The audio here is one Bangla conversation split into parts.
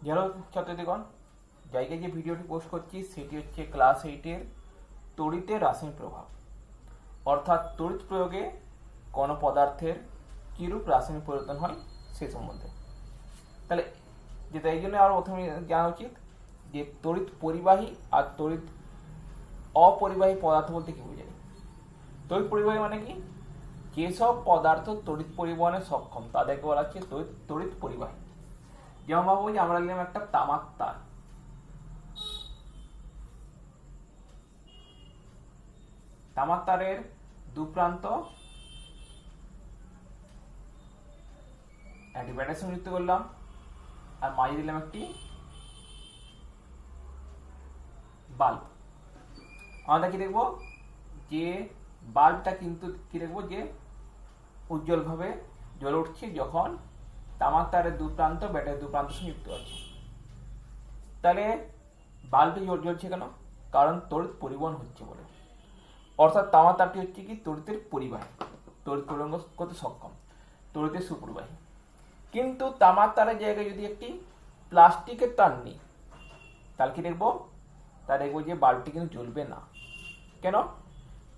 হ্যালো ছাত্রছাত্রীগণ, জায়গায় যে ভিডিওটি পোস্ট করছি সেটি হচ্ছে ক্লাস 8-এর তড়িতের রাসায়নিক প্রভাব, অর্থাৎ তড়িৎ প্রয়োগে কোনো পদার্থের কীরূপ রাসায়নিক পরিবর্তন হয় সে সম্বন্ধে। তাহলে যেটা এই জন্য আরও প্রথমে জানা উচিত যে তড়িৎ পরিবাহী আর তড়িৎ অপরিবাহী পদার্থ বলতে কী বোঝায়। তড়িৎ পরিবাহী মানে কি, যেসব পদার্থ তড়িৎ পরিবহনে সক্ষম তাদেরকে বলা হচ্ছে তড়িৎ পরিবাহী। যেমন ভাবো যে আমরা নিলাম একটা তামার তার, তামার তারের দু প্রান্ত একটি ব্যাটারির সঙ্গে যুক্ত করলাম আর মাঝে দিলাম একটি বাল্ব। আমরা কি দেখবো যে বাল্বটা কিন্তু কি দেখবো যে উজ্জ্বলভাবে জ্বলে উঠছে যখন তামার তারের দু প্রান্ত ব্যাটারির দু প্রান্তের সঙ্গে যুক্ত আছে। তাহলে বাল্বটি জ্বলছে কেন? কারণ তড়িৎ পরিবহন হচ্ছে বলে। অর্থাৎ তামার তারটি হচ্ছে কি তড়িতের পরিবাহী, তড়িৎ পরিবহন করতে সক্ষম, তড়িতের সুপরিবাহী। কিন্তু তামার তারের জায়গায় যদি একটি প্লাস্টিকের তার নিই তাহলে কি দেখবো, তা দেখবো যে বাল্বটি কিন্তু জ্বলবে না। কেন?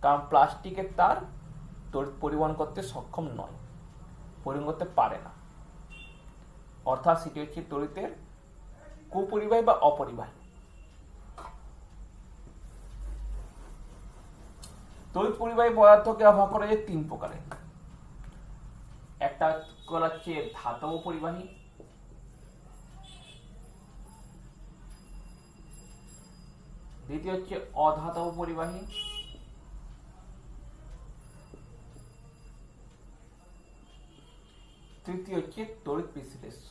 কারণ প্লাস্টিকের তার তড়িৎ পরিবহন করতে সক্ষম নয়, পরিবহন করতে পারে না। অর্থাৎ সেটি হচ্ছে তড়িতের কুপরিবাহী বা অপরিবাহী। তড়িৎ পরিবাহী পদার্থকে ভাগ করা যায় তিন প্রকারে। একটা হচ্ছে ধাতব পরিবাহী, দ্বিতীয় হচ্ছে অধাতব পরিবাহী, তৃতীয় হচ্ছে তড়িৎ বিশ্লেষ্য।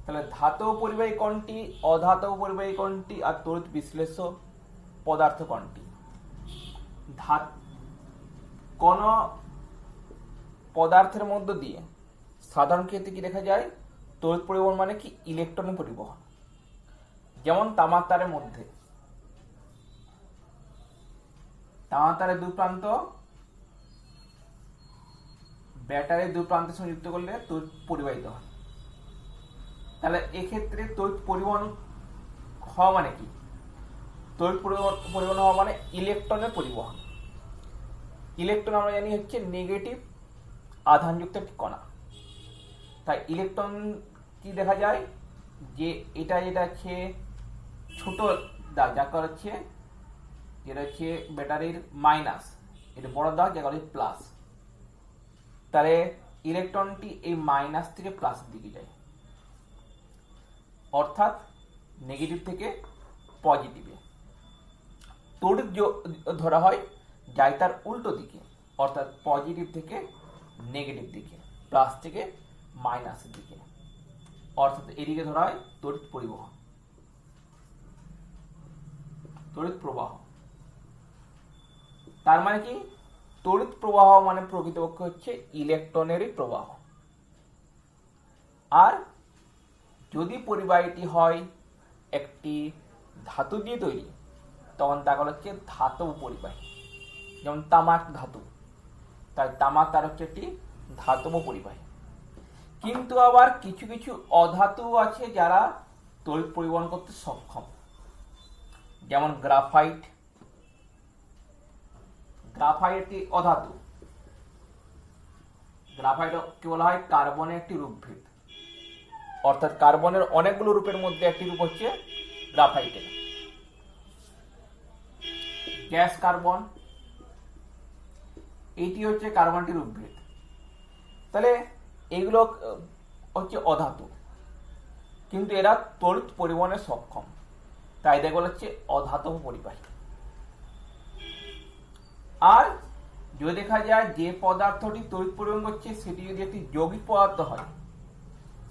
তাহলে ধাতব পরিবাহী কোনটি, অধাতব পরিবাহী কোনটি আর তড়িৎ বিশ্লেষ্য পদার্থ কোনটি? কোন পদার্থের মধ্য দিয়ে সাধারণ ক্ষেত্রে কি দেখা যায়, তড়িৎ পরিবহন মানে কি ইলেকট্রনের পরিবহন। যেমন তামার তারের মধ্যে, তামার তারের দু প্রান্ত ব্যাটারির দু প্রান্তের সঙ্গে যুক্ত করলে তড়িৎ পরিবাহিত হয়। তাহলে এক্ষেত্রে তড়িৎ পরিবহন হওয়া মানে কি, তড়িৎ পরিবহন হওয়া মানে ইলেকট্রনের পরিবহন। ইলেকট্রন আমরা জানি হচ্ছে নেগেটিভ আধানযুক্ত একটি কণা। তাই ইলেকট্রন কি দেখা যায় যে এটা যেটা হচ্ছে ছোট দাগ, যা হচ্ছে যেটা হচ্ছে ব্যাটারির মাইনাস, এটা বড় দাগ যা হচ্ছে প্লাস। তাহলে ইলেকট্রনটি এই মাইনাস থেকে প্লাসের দিকে যায়, অর্থাৎ নেগেটিভ থেকে পজিটিভে। তড়িৎ ধরা হয় যায় তার উল্টো দিকে, অর্থাৎ পজিটিভ থেকে নেগেটিভ দিকে, প্লাস থেকে মাইনাসের দিকে, অর্থাৎ এদিকে ধরা হয় তড়িৎ পরিবহন, তড়িৎ প্রবাহ। তার মানে কি, তড়িৎ প্রবাহ মানে প্রকৃতপক্ষে হচ্ছে ইলেকট্রনেরই প্রবাহ। আর যদি পরিবাহীটি হয় একটি ধাতু দিয়ে তৈরি তখন তাকে হচ্ছে ধাতব পরিবাহী। যেমন তামাক ধাতু, তাই তামাক তার হচ্ছে একটি ধাতব পরিবাহী। কিন্তু আবার কিছু কিছু অধাতু আছে যারা তড়িৎ পরিবহন করতে সক্ষম। যেমন গ্রাফাইট, গ্রাফাইট একটি অধাতু। গ্রাফাইটকে বলা হয় কার্বনের একটি রূপভেদ, অর্থাৎ কার্বনের অনেকগুলো রূপের মধ্যে একটি রূপ হচ্ছে গ্রাফাইটের। গ্যাস কার্বন, এইটি হচ্ছে কার্বনটির রূপভেদ। তাহলে এগুলো হচ্ছে অধাতু, কিন্তু এরা তড়িৎ পরিবহনে সক্ষম, তাই দেখে বলা হচ্ছে অধাতব পরিবাহী। আর যদি দেখা যায় যে পদার্থটি তড়িৎ পরিবহন করছে সেটি যদি একটি যৌগিক পদার্থ হয়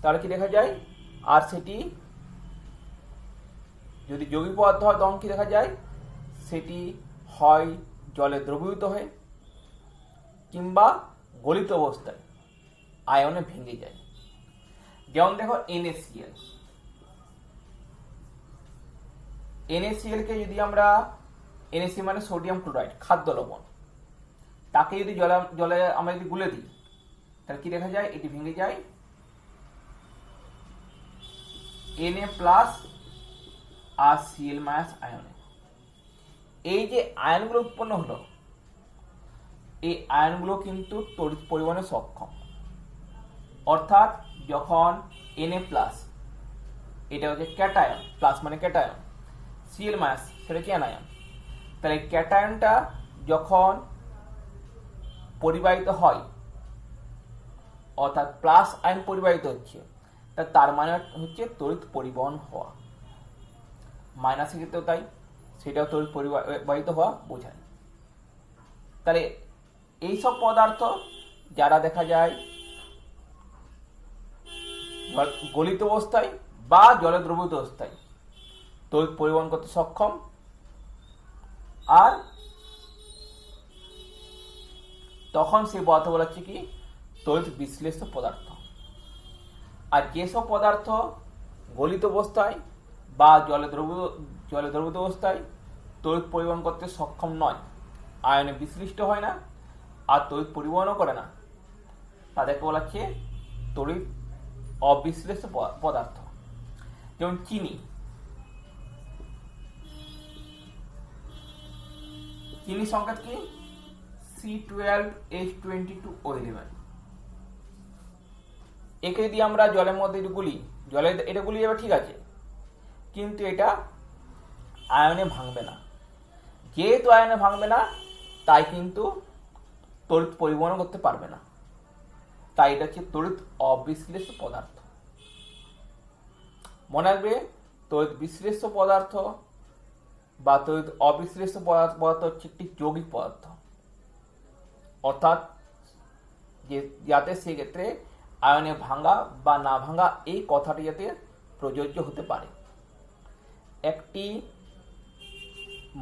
তাহলে কি দেখা যায়, আর সেটি যদি যৌগিক পদার্থ হয় তখন কি দেখা যায়, সেটি হয় জলে দ্রবীভূত হয়ে কিংবা গলিত অবস্থায় আয়নে ভেঙে যায়। যেমন দেখো NaCl, NaCl কে যদি আমরা, NaCl মানে সোডিয়াম ক্লোরাইড, খাদ্য লবণ, তাকে যদি জলে জলে আমরা যদি গুলে দিই তাহলে কি দেখা যায়, এটি ভেঙে যায় Na প্লাস আর Cl মাইনাস আয়নে। এই যে আয়নগুলো উৎপন্ন হলো, এই আয়নগুলো কিন্তু তড়িৎ পরিবহনে সক্ষম। অর্থাৎ যখন Na প্লাস, এটা হচ্ছে ক্যাটায়ন, প্লাস মানে ক্যাটায়ন, Cl মাইনাস সেটা কি অ্যানায়ন, তাহলে ক্যাটায়নটা যখন পরিবাহিত হয়, অর্থাৎ প্লাস আয়ন পরিবাহিত হচ্ছে, তার মানে হচ্ছে তড়িৎ পরিবহন হওয়া। মাইনাসের ক্ষেত্রেও তাই, সেটাও তড়িৎ পরিবাহিত হওয়া বোঝায়। তাহলে এইসব পদার্থ যারা দেখা যায় গলিত অবস্থায় বা জলে দ্রবীভূত অবস্থায় তড়িৎ পরিবহন করতে সক্ষম, আর তখন সেই পদার্থ বলা হচ্ছে কি তড়িৎ বিশ্লেষ্য পদার্থ। আর যেসব পদার্থ গলিত অবস্থায় বা জলে দ্রবীভূত অবস্থায় তড়িৎ পরিবহন করতে সক্ষম নয়, আয়নে বিশ্লিষ্ট হয় না আর তড়িৎ পরিবহনও করে না, তাদেরকে বলা হচ্ছে তড়িৎ অবিশ্লেষ্য পদার্থ। যেমন চিনি, চিনির সংকেত কি C12H22O11। একে যদি আমরা জলের মধ্যে গুলি, জলে এটা গুলি যাবে ঠিক আছে, কিন্তু এটা আয়নে ভাঙবে না। যেহেতু আয়নে ভাঙবে না, তাই কিন্তু তড়িৎ পরিবহন করতে পারবে না, তাই এটা হচ্ছে তড়িৎ অবিশ্লেষ্য পদার্থ। মনে রাখবে, তড়িৎ বিশ্লেষ্য পদার্থ বা তড়িৎ অবিশ্লেষ্য পদার্থ হচ্ছে একটি যৌগিক পদার্থ, অর্থাৎ যাতে সেক্ষেত্রে আয়নে ভাঙা বা না ভাঙা এই কথাটি যাতে প্রযোজ্য হতে পারে। একটি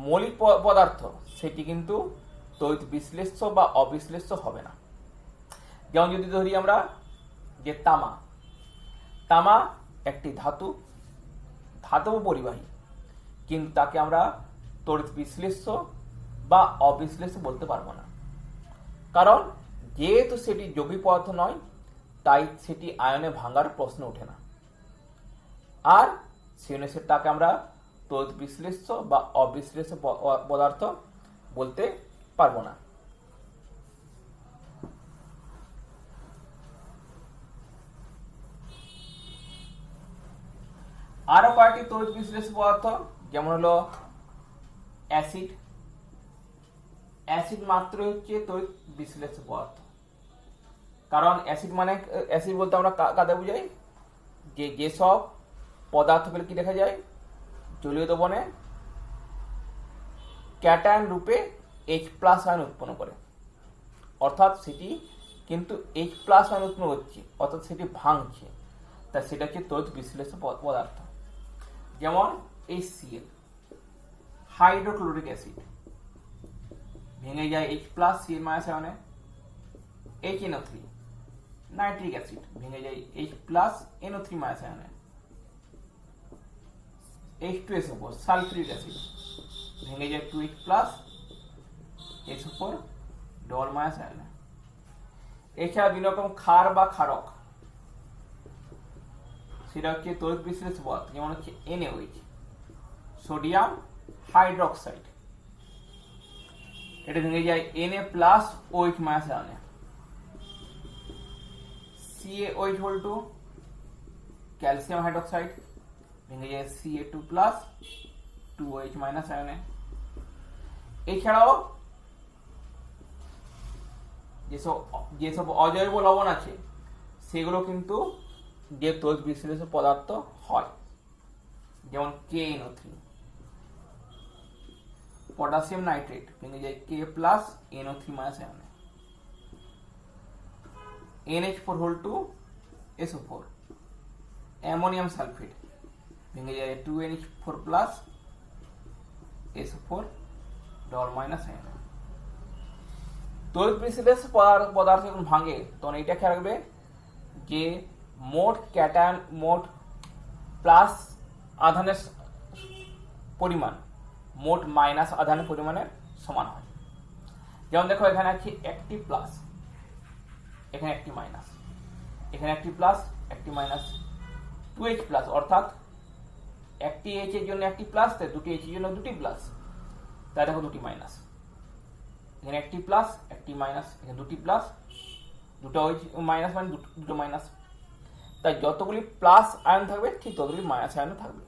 মৌলিক পদার্থ সেটি কিন্তু তড়িৎ বিশ্লেষ্য বা অবিশ্লেষ্য হবে না। যেমন যদি ধরি আমরা যে তামা, তামা একটি ধাতু, ধাতব পরিবাহী, কিন্তু তাকে আমরা তড়িৎ বিশ্লেষ্য বা অবিশ্লেষ্য বলতে পারবো না, কারণ যেহেতু সেটি যৌগিক পদার্থ নয়, তাই সেটি আয়নে ভাঙার প্রশ্ন ওঠে না। আর সেটাকে আমরা তড়িৎ বিশ্লেষ্য বা অবিশ্লেষ্য পদার্থ বলতে পারবো না। আরো কয়েকটি তড়িৎ বিশ্লেষ্য পদার্থ, যেমন হলো অ্যাসিড। অ্যাসিড মাত্র হচ্ছে তড়িৎ বিশ্লেষ্য পদার্থ, কারণ অ্যাসিড মানে, অ্যাসিড বলতে আমরা কাকে বুঝাই, যেসব পদার্থগুলো কি দেখা যায় জলীয় দ্রবণে ক্যাটায়ন রূপে H+ আয়ন উৎপন্ন করে, অর্থাৎ সেটি কিন্তু H+ আয়ন উৎপন্ন হচ্ছে, অর্থাৎ সেটি ভাঙছে, তা সেটা হচ্ছে তড়িৎ বিশ্লেষ্য পদার্থ। যেমন HCl, হাইড্রোক্লোরিক অ্যাসিড, ভেঙে যায় H+ Cl- আয়নে। HNO3, nitric acid, ভেঙে যায় H+ NO3- আয়নে। H2SO4, sulphuric acid, ভেঙে যায় 2H+ SO4 আয়নে। এছাড়া বিভিন্ন রকম ক্ষার বা ক্ষারক, সেটা হচ্ছে তড়িৎ বিশ্লেষ্য পদার্থ, যেমন হচ্ছে NaOH, সোডিয়াম হাইড্রোক্সাইড, এটা ভেঙে যায় Na+OH- আয়নে। CaOH, ক্যালসিয়াম হাইড্রোক্সাইড, ভেঙে যায় Ca2+, 2OH- আয়নে। এছাড়াও যেসব অজৈব লবণ আছে সেগুলো কিন্তু যে তড়িৎ বিশ্লেষ্য পদার্থ হয়, যেমন KNO3, পটাশিয়াম নাইট্রেট, ভেঙে যায় K+NO3- আয়নে। NH4 SO4, ammonium sulphate, ভেঙে যায় 2NH4+ SO4 আয়নে। তড়িৎ বিশ্লেষ্য পদার্থ যখন ভাঙে তখন এটা খেয়াল রাখবে যে মোট ক্যাটায়ন, মোট প্লাস আধানের পরিমাণ মোট মাইনাস আধানের পরিমাণের সমান হয়। যেমন দেখো এখানে আছে একটি প্লাস, এখানে একটি মাইনাস, এখানে একটি প্লাস একটি মাইনাস, 2H প্লাস, অর্থাৎ একটি H এর জন্য একটি প্লাস, তাই দুটি H এর জন্য দুটি প্লাস, তাই দেখো দুটি মাইনাস, এখানে একটি প্লাস একটি মাইনাস, এখানে দুটি প্লাস দুটো মাইনাস, মানে দুটো মাইনাস। তাই যতগুলি প্লাস আয়ন থাকবে ঠিক ততগুলি মাইনাস আয়নও থাকবে,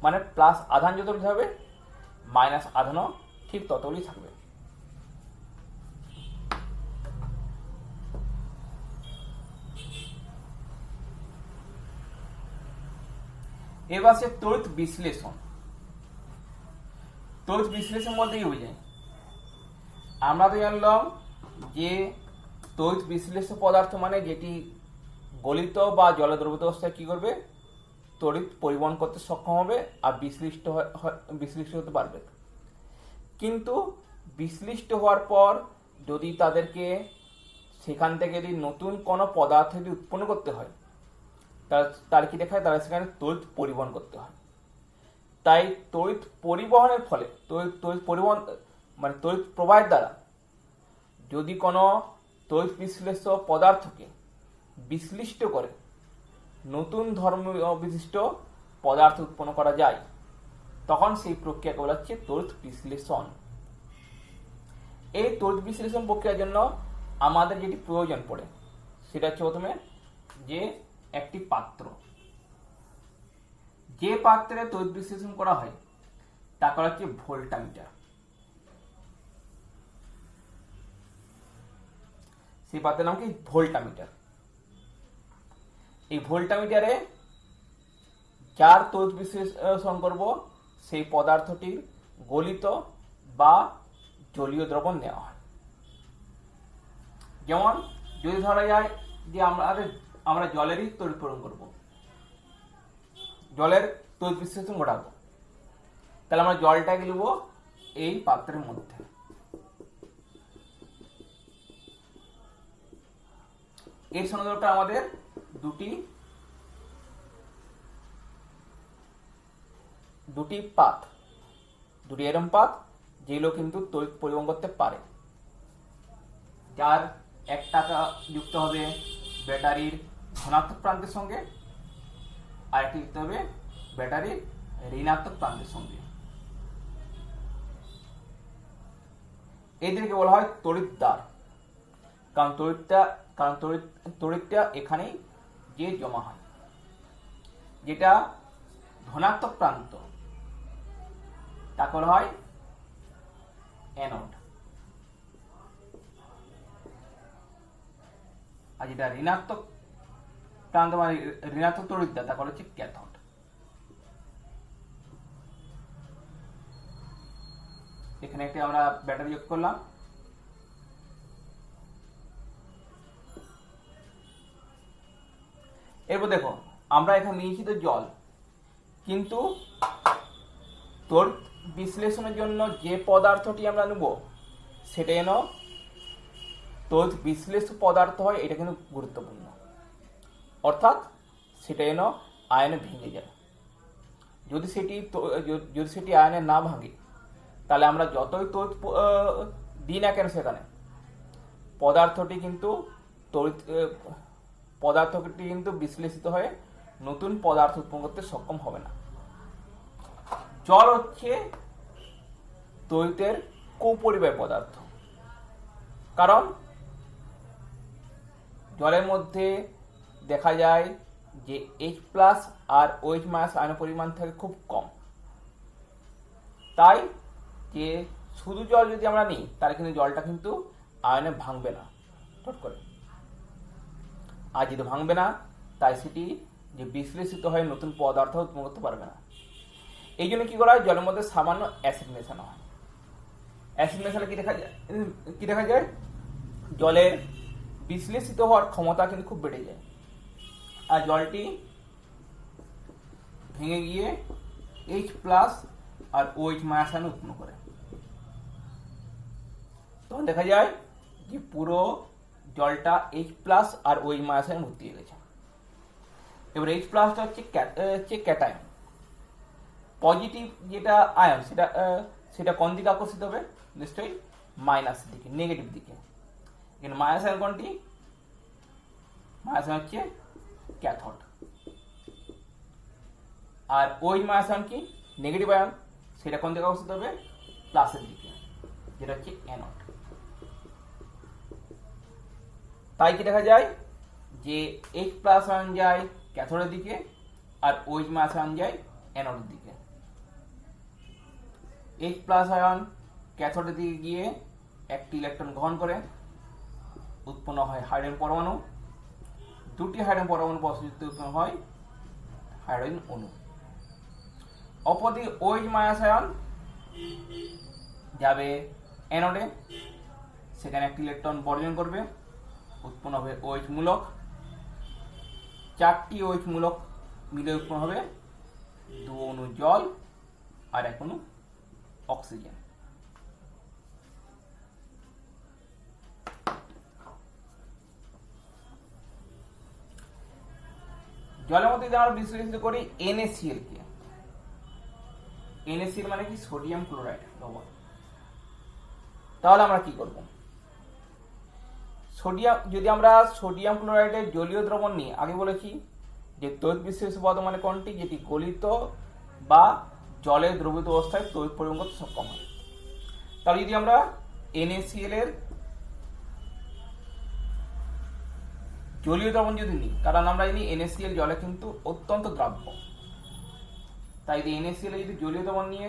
মানে প্লাস আধান যতগুলি থাকবে মাইনাস আধানও ঠিক ততগুলি থাকবে। এবার সে তড়িৎ বিশ্লেষণ। তড়িৎ বিশ্লেষণ বলতে কি বোঝায়? আমরা তো জানলাম যে তড়িৎ বিশ্লেষ্য পদার্থ মানে যেটি গলিত বা জলে দ্রবীভূত অবস্থায় কি করবে, তড়িৎ পরিবহন করতে সক্ষম হবে আর বিশ্লিষ্ট হতে পারবে। কিন্তু বিশ্লিষ্ট হওয়ার পর যদি তাদেরকে সেখান থেকে যদি নতুন কোনো পদার্থ যদি উৎপন্ন করতে হয়, তার কি দেখায়, তারা সেখানে তড়িৎ পরিবহন করতে হয়। তাই তড়িৎ পরিবহনের ফলে তড়িৎ পরিবহন মানে তড়িৎ প্রবাহের দ্বারা যদি কোনো তড়িৎ বিশ্লেষ্য পদার্থকে বিশ্লিষ্ট করে নতুন ধর্ম বিশিষ্ট পদার্থ উৎপন্ন করা যায়, তখন সেই প্রক্রিয়াকে বলা হচ্ছে তড়িৎ বিশ্লেষণ। এই তড়িৎ বিশ্লেষণ প্রক্রিয়ার জন্য আমাদের যেটি প্রয়োজন পড়ে সেটা হচ্ছে প্রথমে যে একটি পাত্র, যে পাত্রে তড়িৎ বিশ্লেষণ করা হয় তাকে বলা হচ্ছে ভোল্টামিটার। সেই পাত্রের নাম কি? ভোল্টামিটার। এই ভোল্টামিটারে যার তড়িৎ বিশ্লেষণ করব সেই পদার্থটির গলিত বা জলীয় দ্রবণ নেওয়া হয়। যেমন যদি ধরা যায় যে আমরা জলেরই তড়িৎ পরিবহন করব, জলের তড়িৎ বিশ্লেষণ ঘটাবো, তাহলে আমরা জলটাকে নেব এই পাত্রের মধ্যে। এর সঙ্গে দরকার আমাদের দুটি পাত, দুটি এরম পাত যেগুলো কিন্তু তড়িৎ পরিবহন করতে পারে। যার একটা যুক্ত হবে ব্যাটারির ধনাত্মক প্রান্তের সঙ্গে, আর একটি যুক্ত হবে ব্যাটারির ঋণাত্মক প্রান্তের সঙ্গে। এদেরকে বলা হয় তড়িৎদ্বার, কারণ তড়িৎটা এখানেই যে জমা হয়। যেটা ধনাত্মক প্রান্ত তাকে বলা হয় অ্যানোড, আর যেটা ঋণাত্মক প্রান্ত মানে ঋণাত্মক তড়িৎদ্বার তাকে বলা হচ্ছে ক্যাথোড। এখানে একটা আমরা ব্যাটারি যোগ করলাম। এরপর দেখো আমরা এখানে নিয়েছি তো জল, কিন্তু তড়িৎ বিশ্লেষণের জন্য যে পদার্থটি আমরা নেব সেটা যেন তড়িৎ বিশ্লেষ্য পদার্থ হয়, এটা কিন্তু গুরুত্বপূর্ণ। অর্থাৎ সেটা যেন আয়নে ভেঙে যায়। যদি সেটি আয়নে না ভাঙে তাহলে আমরা যতই তড়িৎ দিই না কেন সেখানে পদার্থটি কিন্তু বিশ্লেষিত হয়ে নতুন পদার্থ উৎপন্ন করতে সক্ষম হবে না। জল হচ্ছে তড়িতের কুপরিবাহী পদার্থ, কারণ জলের মধ্যে দেখা যায় যে H প্লাস আর OH মাইনাস আয়নের পরিমাণ থাকে খুব কম। তাই যে শুধু জল যদি আমরা নিই তাহলে কিন্তু জলটা কিন্তু আয়নে ভাঙবে না চট করে, আর যদি ভাঙবে না তাই সেটি যে বিশ্লেষিত হয়ে নতুন পদার্থ উৎপন্ন করতে পারবে না। এই জন্য কি করা হয়, জলের মধ্যে সামান্য অ্যাসিড মেশানো হয়। অ্যাসিড মেশালে কি দেখা যায় জলের বিশ্লেষিত হওয়ার ক্ষমতা কিন্তু খুব বেড়ে যায়, আর জলটি ভেঙে গিয়ে H প্লাস আর OH মাইনাস আয়ন উৎপন্ন করে। তখন দেখা যায় যে পুরো জলটা H প্লাস আর OH মাইনাস আয়ন ভর্তি হয়ে গেছে। এবার H প্লাসটা হচ্ছে ক্যাটায়ন, পজিটিভ যেটা আয়ন সেটা কোন দিকে আকর্ষিত হবে, নিশ্চয়ই মাইনাসের দিকে, নেগেটিভ দিকে। এখানে মাইনাস আয়ন কোনটি? মাইনাস আয়ন হচ্ছে ক্যাথোড। আর ওই মাইনাস আয়ন কি? নেগেটিভ আয়ন, সেটা কোন দিকে অবস্থিত হবে? প্লাসের দিকে, যেটা হচ্ছে অ্যানোড। তাই কি দেখা যায় যে H প্লাস আয়ন যায় ক্যাথোডের দিকে আর OH মাইনাস আয়ন যায় অ্যানোডের দিকে। H প্লাস আয়ন ক্যাথোডের দিকে গিয়ে একটি ইলেকট্রন গ্রহণ করে, উৎপন্ন হয় হাইড্রোজেন পরমাণু। দুটি হাইড্রোজেন পরমাণু পরস্পরযুক্ত উৎপন্ন হয় হাইড্রোজেন অণু। অপরদিকে OH মাইনাস আয়ন যাবে অ্যানোডে, সেখানে একটি ইলেকট্রন বর্জন করবে, উৎপন্ন হবে OH মূলক। চারটি OH মূলক মিলে উৎপন্ন হবে 2 অণু জল আর 1 অণু অক্সিজেন। জলের মধ্যে যদি আমরা বিশ্লেষণ করি NaCl কে, NaCl মানে কি? সোডিয়াম ক্লোরাইড লবণ। তাহলে আমরা কি করব? যদি আমরা সোডিয়াম ক্লোরাইডের জলীয় দ্রবণ নিয়ে, আগে বলেছি যে তড়িৎ বিশ্লেষ্য পদার্থ মানে কোনটি? যেটি গলিত বা জলে দ্রবীভূত অবস্থায় তড়িৎ পরিবহন করতে সক্ষম হয়। তাহলে যদি আমরা NaCl এর জলীয় দ্রবণ যদি নিই, কারণ আমরা জানি NaCl জলে কিন্তু অত্যন্ত দ্রাব্য, তাই যদি NaCl এর যদি জলীয় দ্রবণ নিয়ে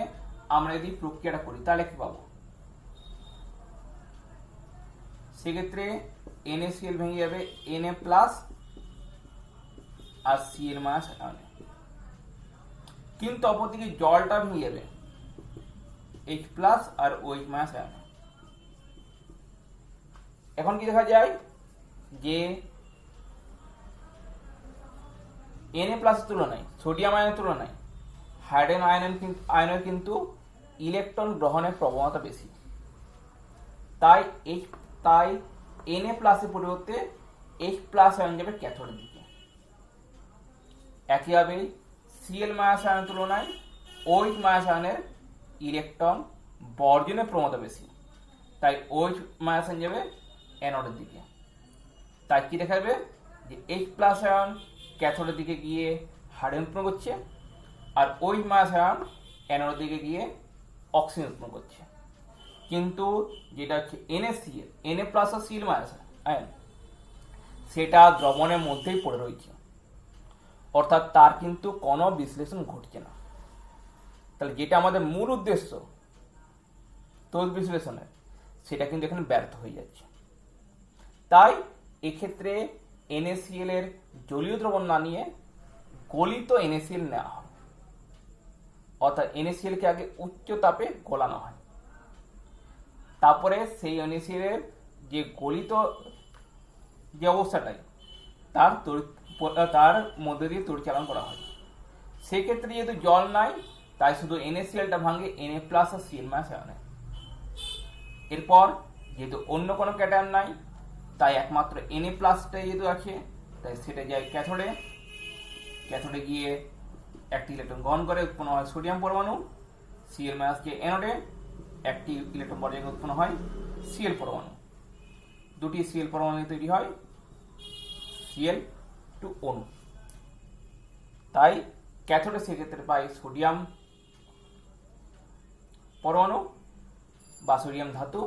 আমরা যদি প্রক্রিয়াটা করি তাহলে কি পাবো? সেক্ষেত্রে NaCl ভেঙে যাবে Na প্লাস আর Cl মাইনাস আয়নে, কিন্তু অপরদিকে জলটা ভেঙে যাবে H প্লাস আর OH মাইনাস আয়নে। এখন কি দেখা যায় যে Na প্লাসের তুলনায়, সোডিয়াম আয়নের তুলনায় হাইড্রোজেন আয়নের কিন্তু ইলেকট্রন গ্রহণের প্রবণতা বেশি। তাই Na প্লাসের পরিবর্তে H প্লাস আয়ন যাবে ক্যাথোডের দিকে। একইভাবে Cl মাইনাস আয়নের তুলনায় OH মাইনাস আয়নের ইলেকট্রন বর্জনের প্রবণতা বেশি, তাই OH মাইনাস আয়ন যাবে অ্যানোডের দিকে। তাই কি দেখা যাবে যে H প্লাস আয়ন ক্যাথোডের দিকে গিয়ে হাইড্রোজেন উৎপন্ন করছে আর OH মাইনাস আয়ন অ্যানোডের দিকে গিয়ে অক্সিজেন উৎপন্ন করছে। কিন্তু যেটা হচ্ছে NaCl, Na প্লাস আর Cl মাইনাস আয়ন, সেটা দ্রবণের মধ্যেই পড়ে রয়েছে, অর্থাৎ তার কিন্তু কোনো বিশ্লেষণ ঘটছে না। তাহলে যেটা আমাদের মূল উদ্দেশ্য তড়িৎ বিশ্লেষণের, সেটা কিন্তু এখানে ব্যর্থ হয়ে যাচ্ছে। তাই এক্ষেত্রে NaCl এর জলীয় দ্রবণ না নিয়ে গলিত NaCl নেওয়া হয়, অর্থাৎ NaCl কে আগে উচ্চ তাপে গলানো হয়, তারপরে সেই NaCl এর যে গলিত যে অবস্থাটাই তার মধ্যে দিয়ে তড়িৎচালন করা হয়। সেক্ষেত্রে যেহেতু জল নাই, তাই শুধু NaClটা ভাঙে Na প্লাস আর Cl মাইনাস আয়নে। এরপর যেহেতু অন্য কোনো ক্যাটায়ন নাই, তাই একমাত্র Na প্লাসটাই যেহেতু আছে, তাই সেটা যায় ক্যাথোডে। ক্যাথোডে গিয়ে একটি ইলেকট্রন গ্রহণ করে, উৎপন্ন হয় সোডিয়াম পরমাণু। Cl মাইনাস যে অ্যানোডে একটি ইলেকট্রন বর্জন উৎপন্ন হয় Cl পরমাণু। দুটি Cl পরমাণু তৈরি হয় Cl2 অণু। তাই ক্যাথোডে সেক্ষেত্রে পাই সোডিয়াম পরমাণু বা সোডিয়াম ধাতু,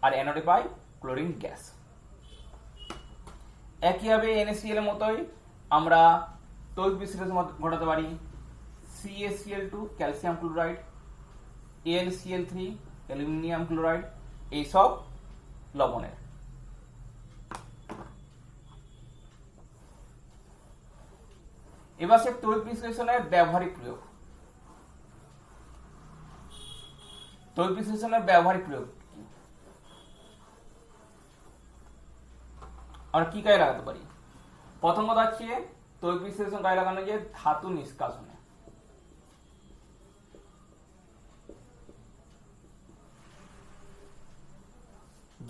আর অ্যানোডে পাই ক্লোরিন গ্যাস। একইভাবে NaCl এর মতোই আমরা তড়িৎ বিশ্লেষণ ঘটাতে পারি CaCl2 calcium chloride, AlCl3 aluminium chloride, এইসব লবণের। এবার সে তড়িৎ বিশ্লেষণের ব্যবহারিক প্রয়োগ। তড়িৎ বিশ্লেষণের ব্যবহারিক প্রয়োগ আমরা কি কাজে লাগাতে পারি? প্রথম কথা হচ্ছে তড়িৎ বিশ্লেষণ কাজে লাগানো যায় ধাতু নিষ্কাশনে।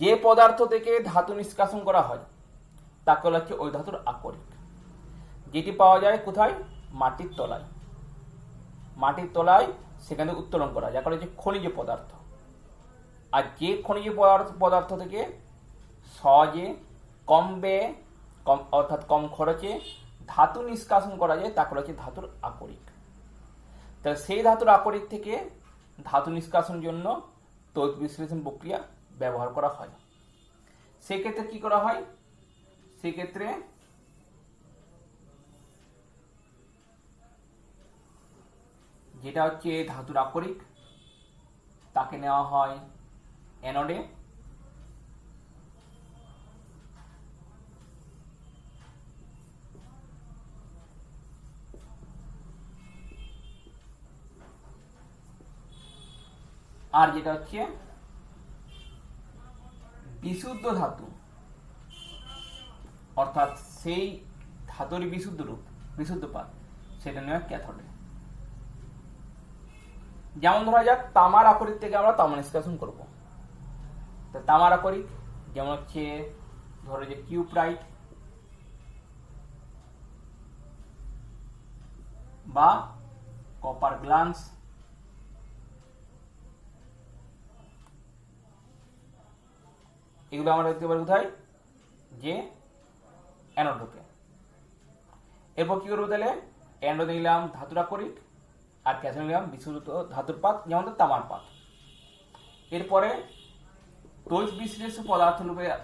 যে পদার্থ থেকে ধাতু নিষ্কাশন করা হয় তাকে বলা হচ্ছে ওই ধাতুর আকরিক, যেটি পাওয়া যায় কোথায়? মাটির তলায়। মাটির তলায় সেখানে উত্তোলন করা যায়, কারণ হচ্ছে খনিজ পদার্থ। আর যে খনিজ পদার্থ থেকে সহজে কম ব্যয়ে অর্থাৎ কম খরচে ধাতু নিষ্কাশন করা যায় তাকে হচ্ছে ধাতুর আকরিক। তাহলে সেই ধাতুর আকরিক থেকে ধাতু নিষ্কাশনের জন্য তড়িৎ বিশ্লেষণ প্রক্রিয়া ব্যবহার করা হয়। সেক্ষেত্রে কি করা হয়? সেক্ষেত্রে যেটা হচ্ছে ধাতুর আকরিক তাকে নেওয়া হয় অ্যানোডে, আর যেটা হচ্ছে বিশুদ্ধ ধাতু অর্থাৎ সেই ধাতুরই বিশুদ্ধ রূপ, বিশুদ্ধ পাত, সেটা নেওয়া ক্যাথোডে। যেমন ধরা যাক তামার আকরিক থেকে আমরা তামা নিষ্কাশন করব। তো তামার আকরিক যেমন হচ্ছে ধরো যে কিউপ্রাইট বা কপার গ্লান্স, এগুলো আমরা দেখতে পারি কোথায়? যে অ্যানোড রূপে। এরপর কি করবো তাহলে? অ্যানোড নিলাম ধাতুর আকরিক আর ক্যাথোড নিলাম বিশুদ্ধ ধাতুর পাত, যেমন তামার পাত। এরপরে তড়িৎ বিশ্লেষ্য পদার্থ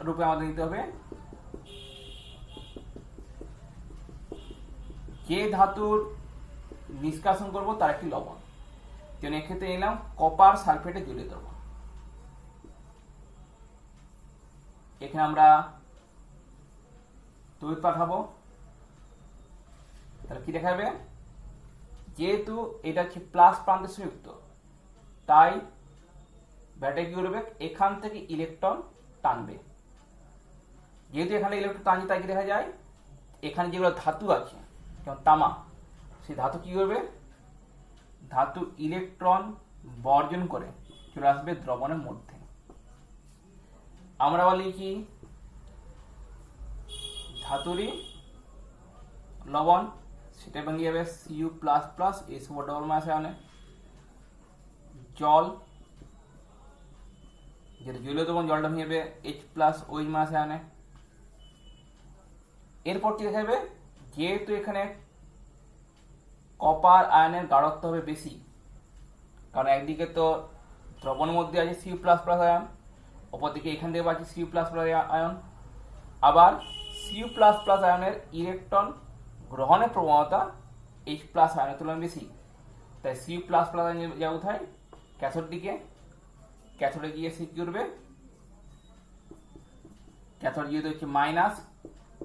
রূপে আমাদের নিতে হবে যে ধাতুর নিষ্কাশন করব তার একটি লবণ। যেমন এক্ষেত্রে নিলাম কপার সালফেটে জলীয় দ্রবণ। এখানে আমরা তড়িৎ পাঠাবো, তাহলে কি দেখাবে? যেহেতু এটা হচ্ছে প্লাস প্রান্তের সংযুক্ত, তাই ব্যাটারি কি করবে? এখান থেকে ইলেকট্রন টানবে। যেহেতু এখানে ইলেকট্রন টানছে তাই কি দেখা যায়? এখানে যেগুলো ধাতু আছে যেমন তামা, সেই ধাতু কি করবে? ধাতু ইলেকট্রন বর্জন করে চলে আসবে দ্রবণের মধ্যে। আমরা বলি কি ধাতুরই লবণ, সেটা ভেঙে যাবে Cu++ SO ডবল মাস আয়নে, জল যেটা জলীয় দ্রবণ, জলটা ভেঙে যাবে H+OH মাস আয়নে। এরপর কি দেখা যাবে? যেহেতু এখানে কপার আয়নের গাঢ়ত্ব হবে বেশি, কারণ একদিকে তো দ্রবণের মধ্যে আছে Cu++ আয়ন, অপরদিকে এখান থেকে পাচ্ছি Cu++ আয়ন, আবার Cu++ আয়নের ইলেকট্রন গ্রহণের প্রবণতা H+ আয়নের তুলনায় বেশি, তাই Cu++ আয়ন যাবে কোথায়? ক্যাথোড দিকে। ক্যাথোডে গিয়ে সে কি করবে? ক্যাথোড যেহেতু হচ্ছে মাইনাস,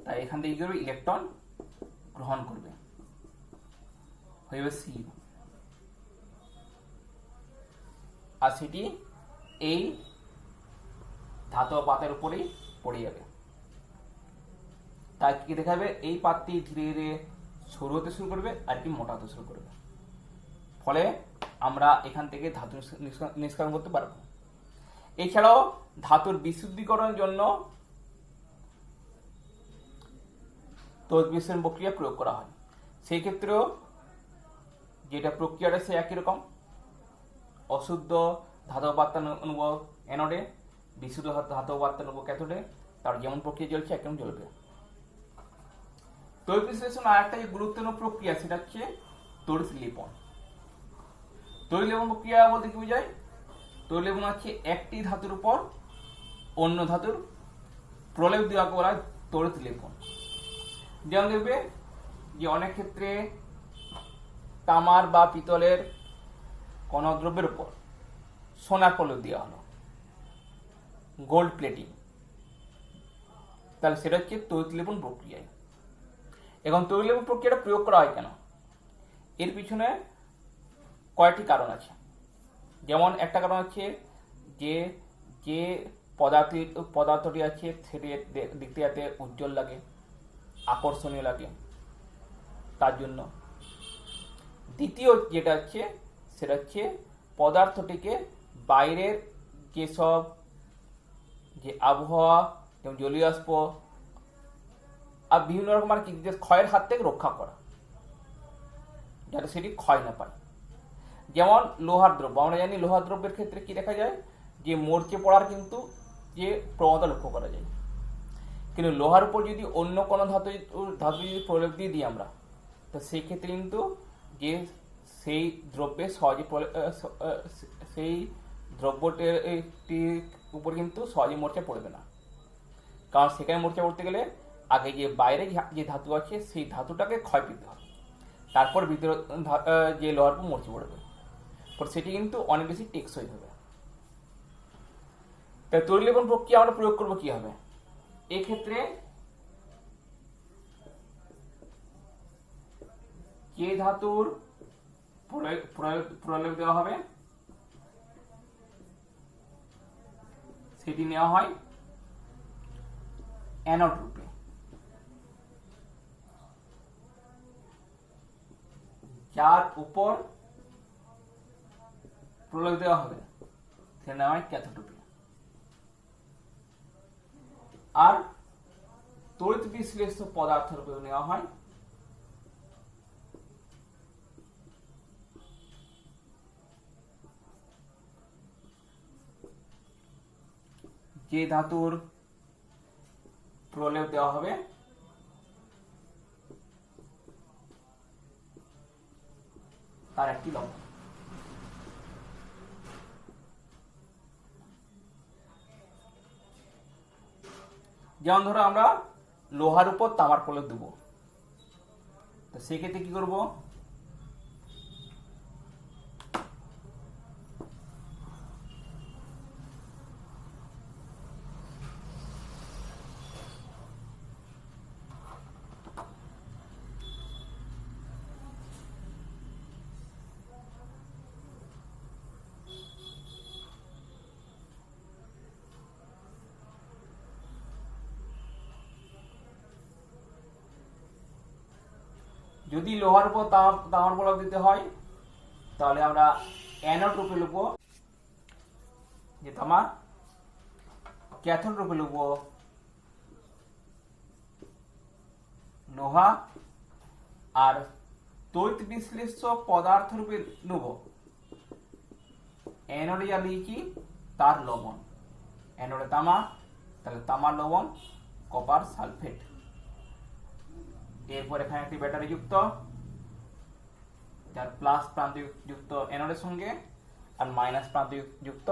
তাই এখান থেকে কি করবে? ইলেকট্রন গ্রহণ করবে, হয়ে যাবে Cu, আর সেটি এই ধাতব পাতের উপরেই পড়ে যাবে। তাই কি দেখাবে? এই পাতটি ধীরে ধীরে সরু হতে শুরু করবে আর কি মোটা হতে শুরু করবে, ফলে আমরা এখান থেকে ধাতু নিষ্কাশন করতে পারবো। এছাড়াও ধাতুর বিশুদ্ধীকরণের জন্য তড়িৎ বিশ্লেষণ প্রক্রিয়া প্রয়োগ করা হয়। সেই ক্ষেত্রেও যেটা প্রক্রিয়াটা সে একই রকম, অশুদ্ধ ধাতব পাত্র নেব অ্যানোডে, বিশুদ্ধ ধাতব পাত্র নেব ক্যাথোডে, তার যেমন প্রক্রিয়া চলছে একদম চলবে। তড়িৎ বিশ্লেষণ আর একটা যে গুরুত্বপূর্ণ প্রক্রিয়া সেটা হচ্ছে তড়িৎ লেপন। তড়িৎ লেপন প্রক্রিয়া বলতে কি বোঝায়? তড়িৎ লেপন হচ্ছে একটি ধাতুর উপর অন্য ধাতুর প্রলেপ দেওয়াকে বলা হয় তড়িৎ লেপন। যেমন দেখবে যে অনেক ক্ষেত্রে তামার বা পিতলের কোনো দ্রব্যের উপর সোনার প্রলেপ দেওয়া হলো, গোল্ড প্লেটিং, তাহলে সেটা হচ্ছে তড়িৎ লেপন প্রক্রিয়ায়। এখন তড়িৎ লেপন প্রক্রিয়াটা প্রয়োগ করা হয় কেন? এর পিছনে কয়েকটি কারণ আছে। যেমন একটা কারণ হচ্ছে যে যে পদার্থটি আছে সেটি দেখতে যাতে উজ্জ্বল লাগে, আকর্ষণীয় লাগে, তার জন্য। দ্বিতীয় যেটা হচ্ছে সেটা হচ্ছে পদার্থটিকে বাইরের যেসব যে আবহাওয়া যেমন জলীয় বাষ্প আর বিভিন্ন রকম আর কি ক্ষয়ের হাত থেকে রক্ষা করা, যাতে সেটি ক্ষয় না পায়। যেমন লোহার দ্রব্য, আমরা জানি লোহার দ্রব্যের ক্ষেত্রে কি দেখা যায়? যে মরচে পড়ার কিন্তু যে প্রবণতা লক্ষ্য করা যায়। কিন্তু লোহার উপর যদি অন্য কোনো ধাতু যদি প্রলেপ দিয়ে দিই আমরা, তো সেই ক্ষেত্রে কিন্তু যে সেই দ্রব্যে সহজে সেই দ্রব্যটির উপর কিন্তু সহজে মরচা পড়বে না। কারণ সেখানে মরচা পড়তে গেলে আগে যে বাইরে যে ধাতু আছে সেই ধাতুটাকে ক্ষয় পেতে হবে, তারপর ভিতরে যে লোহার উপর মরচে পড়বে, সেটি কিন্তু অনেক বেশি টেকসই হবে। তাই তড়িৎলেপন প্রক্রিয়া আমরা প্রয়োগ করবো কি হবে, এক্ষেত্রে যে ধাতুর প্রলেপ দেওয়া হবে সেটি নেওয়া হয় অ্যানোড রূপে। যার উপর প্রলেপ দেওয়া হবে সেটা নেওয়া হয় ক্যাথোড রূপে। আর তড়িৎ বিশ্লেষ্য পদার্থ রূপে নেওয়া হয় যে ধাতুর প্রলেপ দেওয়া হবে তার একটি লবণ। যেমন ধরো আমরা লোহার উপর তামার প্রলেপ দেবো, তো সেক্ষেত্রে কি করব, যদি লোহার উপর তামার প্রলেপ দিতে হয় তাহলে আমরা অ্যানোড রূপে লিখব যে তামা, ক্যাথোড রূপে লিখব লোহা, আর তড়িৎ বিশ্লেষ্য পদার্থ রূপে নেব অ্যানোডে যা লিখি তার লবণ, অ্যানোডে তামা, তাহলে তামার লবণ কপার সালফেট। এরপর এখানে একটি ব্যাটারি যুক্ত, যার প্লাস প্রান্ত যুক্ত অ্যানোডের সঙ্গে আর মাইনাস প্রান্ত যুক্ত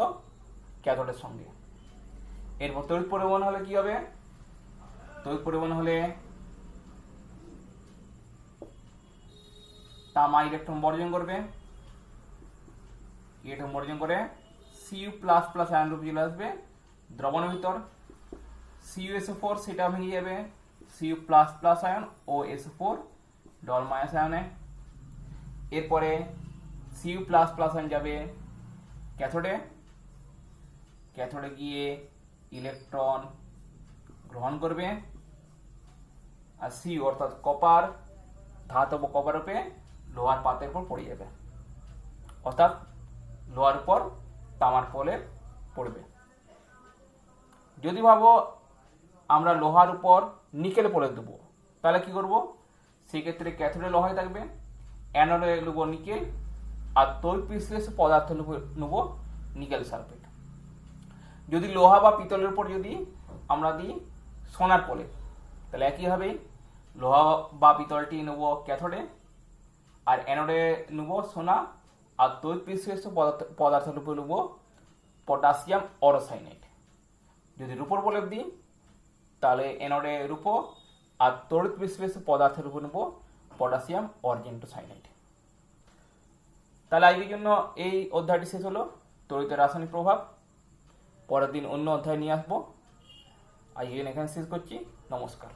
ক্যাথোডের সঙ্গে। এরপর তড়িৎ পরিবহন হলে কি হবে, তড়িৎ পরিবহন হলে তামা ইলেকট্রন বর্জন করবে, ইলেকট্রন বর্জন করে Cu++ আয়ন রূপে চলে আসবে দ্রবণের ভিতর, CuSO4 সেটা ভেঙে যাবে Cu++ আয়ন ও SO4 ডবল মাইনাস আয়নে। এরপরে Cu++ আয়ন যাবে ক্যাথোডে, ক্যাথোডে গিয়ে ইলেকট্রন গ্রহণ করবে, আর Cu অর্থাৎ কপার ধাতব কপার রূপে লোহার পাতের উপর পড়ে যাবে, অর্থাৎ লোহার উপর তামার প্রলেপ পড়বে। যদি ভাবো আমরা লোহার উপর নিকেল প্রলেপ দেবো তাহলে কি করব, সেক্ষেত্রে ক্যাথোডে লোহাই থাকবে, অ্যানোডে নেব নিকেল, আর তড়িৎ বিশ্লেষ্য পদার্থ নেব নিকেল সালফেট। যদি লোহা বা পিতলের উপর যদি আমরা দিই সোনার প্রলেপ তাহলে একইভাবে লোহা বা পিতলটি নেব ক্যাথোডে, আর অ্যানোডে নেব সোনা, আর তড়িৎ বিশ্লেষ্য পদার্থ রূপে নেব পটাশিয়াম অরোসাইনেট। যদি রূপোর প্রলেপ দিই তাহলে অ্যানোডে রূপো, আর তড়িৎ বিশ্লেষ্য পদার্থের উপর নেব পটাশিয়াম অর্জেন্টোসাইনেট। তাহলে আজকের জন্য এই অধ্যায়টি শেষ হলো, তড়িতের রাসায়নিক প্রভাব। পরের দিন অন্য অধ্যায় নিয়ে আসবো। আজকের এখানে শেষ করছি, নমস্কার।